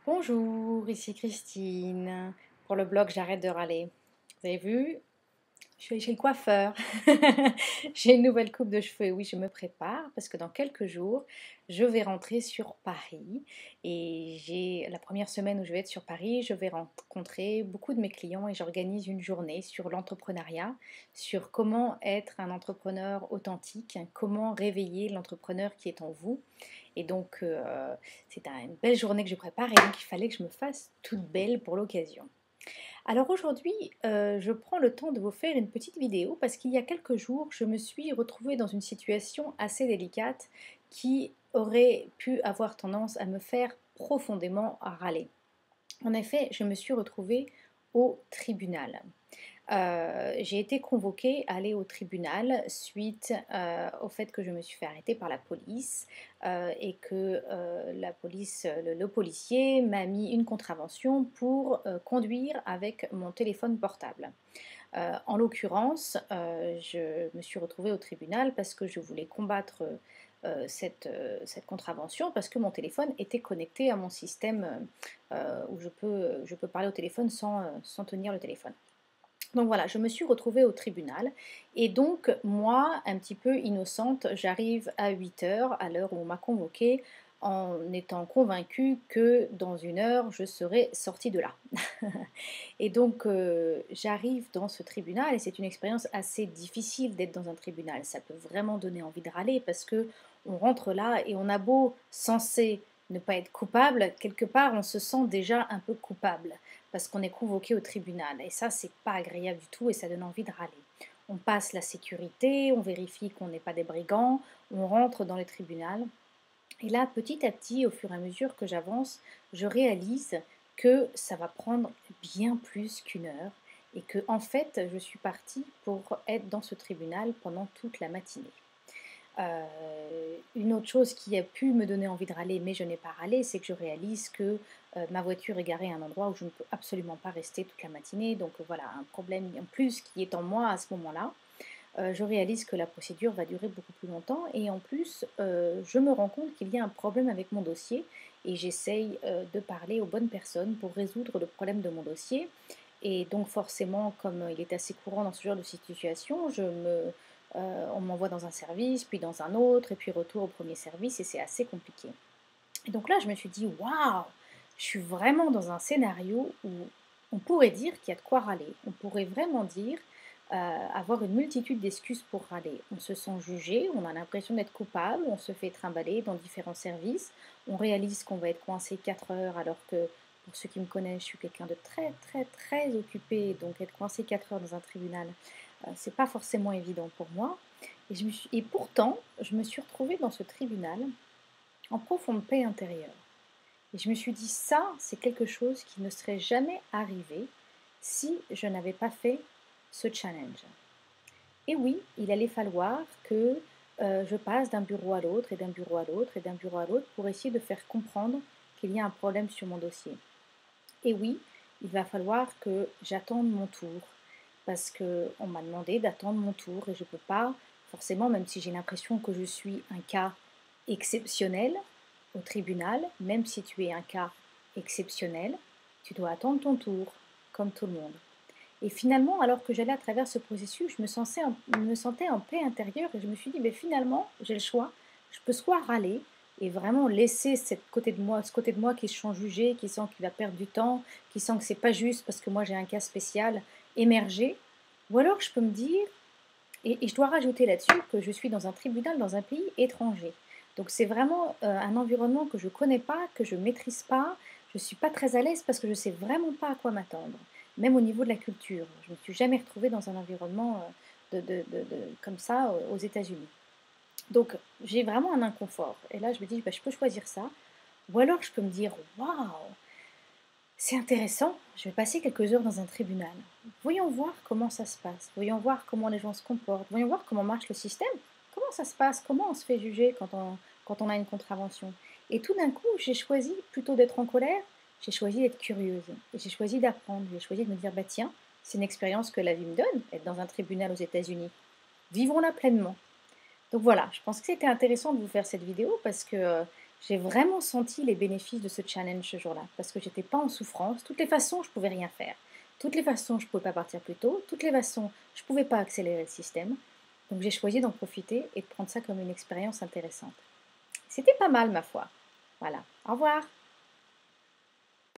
Bonjour, ici Christine pour le blog J'arrête de râler. Vous avez vu, je suis allée chez le coiffeur. J'ai une nouvelle coupe de cheveux. Oui, je me prépare parce que dans quelques jours, je vais rentrer sur Paris. Et j'ai la première semaine où je vais être sur Paris, je vais rencontrer beaucoup de mes clients et j'organise une journée sur l'entrepreneuriat, sur comment être un entrepreneur authentique, comment réveiller l'entrepreneur qui est en vous. Et donc, c'est une belle journée que je prépare et donc il fallait que je me fasse toute belle pour l'occasion. Alors aujourd'hui, je prends le temps de vous faire une petite vidéo parce qu'il y a quelques jours, je me suis retrouvée dans une situation assez délicate qui aurait pu avoir tendance à me faire profondément râler. En effet, je me suis retrouvée au tribunal. J'ai été convoquée à aller au tribunal suite au fait que je me suis fait arrêter par la police et que la police, le policier m'a mis une contravention pour conduire avec mon téléphone portable. En l'occurrence, je me suis retrouvée au tribunal parce que je voulais combattre cette contravention parce que mon téléphone était connecté à mon système où je peux parler au téléphone sans tenir le téléphone. Donc voilà, je me suis retrouvée au tribunal et donc moi, un petit peu innocente, j'arrive à 8 heures, à l'heure où on m'a convoquée, en étant convaincue que dans une heure, je serai sortie de là. Et donc j'arrive dans ce tribunal et c'est une expérience assez difficile d'être dans un tribunal. Ça peut vraiment donner envie de râler parce que on rentre là et on a beau censé ne pas être coupable, quelque part on se sent déjà un peu coupable parce qu'on est convoqué au tribunal. Et ça, c'est pas agréable du tout et ça donne envie de râler. On passe la sécurité, on vérifie qu'on n'est pas des brigands, on rentre dans le tribunal. Et là, petit à petit, au fur et à mesure que j'avance, je réalise que ça va prendre bien plus qu'une heure et que, en fait, je suis partie pour être dans ce tribunal pendant toute la matinée. Une autre chose qui a pu me donner envie de râler, mais je n'ai pas râlé, c'est que je réalise que ma voiture est garée à un endroit où je ne peux absolument pas rester toute la matinée. Donc voilà, un problème en plus qui est en moi à ce moment-là. Je réalise que la procédure va durer beaucoup plus longtemps et en plus, je me rends compte qu'il y a un problème avec mon dossier et j'essaye de parler aux bonnes personnes pour résoudre le problème de mon dossier. Et donc forcément, comme il est assez courant dans ce genre de situation, on m'envoie dans un service, puis dans un autre, et puis retour au premier service, et c'est assez compliqué. Et donc là, je me suis dit, waouh, je suis vraiment dans un scénario où on pourrait dire qu'il y a de quoi râler. On pourrait vraiment dire, avoir une multitude d'excuses pour râler. On se sent jugé, on a l'impression d'être coupable, on se fait trimballer dans différents services, on réalise qu'on va être coincé 4 heures alors que, pour ceux qui me connaissent, je suis quelqu'un de très très très occupé, donc être coincé 4 heures dans un tribunal, c'est pas forcément évident pour moi. Et pourtant, je me suis retrouvée dans ce tribunal en profonde paix intérieure. Et je me suis dit, ça, c'est quelque chose qui ne serait jamais arrivé si je n'avais pas fait ce challenge. Et oui, il allait falloir que je passe d'un bureau à l'autre, et d'un bureau à l'autre, et d'un bureau à l'autre, pour essayer de faire comprendre qu'il y a un problème sur mon dossier. Et oui, il va falloir que j'attende mon tour, parce qu'on m'a demandé d'attendre mon tour, et je ne peux pas, forcément, même si j'ai l'impression que je suis un cas exceptionnel au tribunal, même si tu es un cas exceptionnel, tu dois attendre ton tour, comme tout le monde. Et finalement, alors que j'allais à travers ce processus, me sentais en paix intérieure et je me suis dit, mais finalement, j'ai le choix. Je peux soit râler et vraiment laisser ce côté de moi qui se sent jugé, qui sent qu'il va perdre du temps, qui sent que c'est pas juste parce que moi j'ai un cas spécial, émerger. Ou alors je peux me dire, et je dois rajouter là-dessus que je suis dans un tribunal dans un pays étranger. Donc c'est vraiment un environnement que je ne connais pas, que je ne maîtrise pas. Je ne suis pas très à l'aise parce que je ne sais vraiment pas à quoi m'attendre, même au niveau de la culture. Je ne me suis jamais retrouvée dans un environnement comme ça aux États-Unis. Donc j'ai vraiment un inconfort. Et là je me dis, bah, je peux choisir ça. Ou alors je peux me dire, waouh, c'est intéressant, je vais passer quelques heures dans un tribunal. Voyons voir comment ça se passe, voyons voir comment les gens se comportent, voyons voir comment marche le système, comment ça se passe, comment on se fait juger quand on a une contravention. Et tout d'un coup, j'ai choisi, plutôt d'être en colère, j'ai choisi d'être curieuse. Et j'ai choisi d'apprendre, j'ai choisi de me dire, bah tiens, c'est une expérience que la vie me donne, être dans un tribunal aux États-Unis. Vivons-la pleinement. Donc voilà, je pense que c'était intéressant de vous faire cette vidéo parce que J'ai vraiment senti les bénéfices de ce challenge ce jour-là, parce que j'étais pas en souffrance. Toutes les façons, je pouvais rien faire. Toutes les façons, je pouvais pas partir plus tôt. Toutes les façons, je pouvais pas accélérer le système. Donc j'ai choisi d'en profiter et de prendre ça comme une expérience intéressante. C'était pas mal, ma foi. Voilà. Au revoir.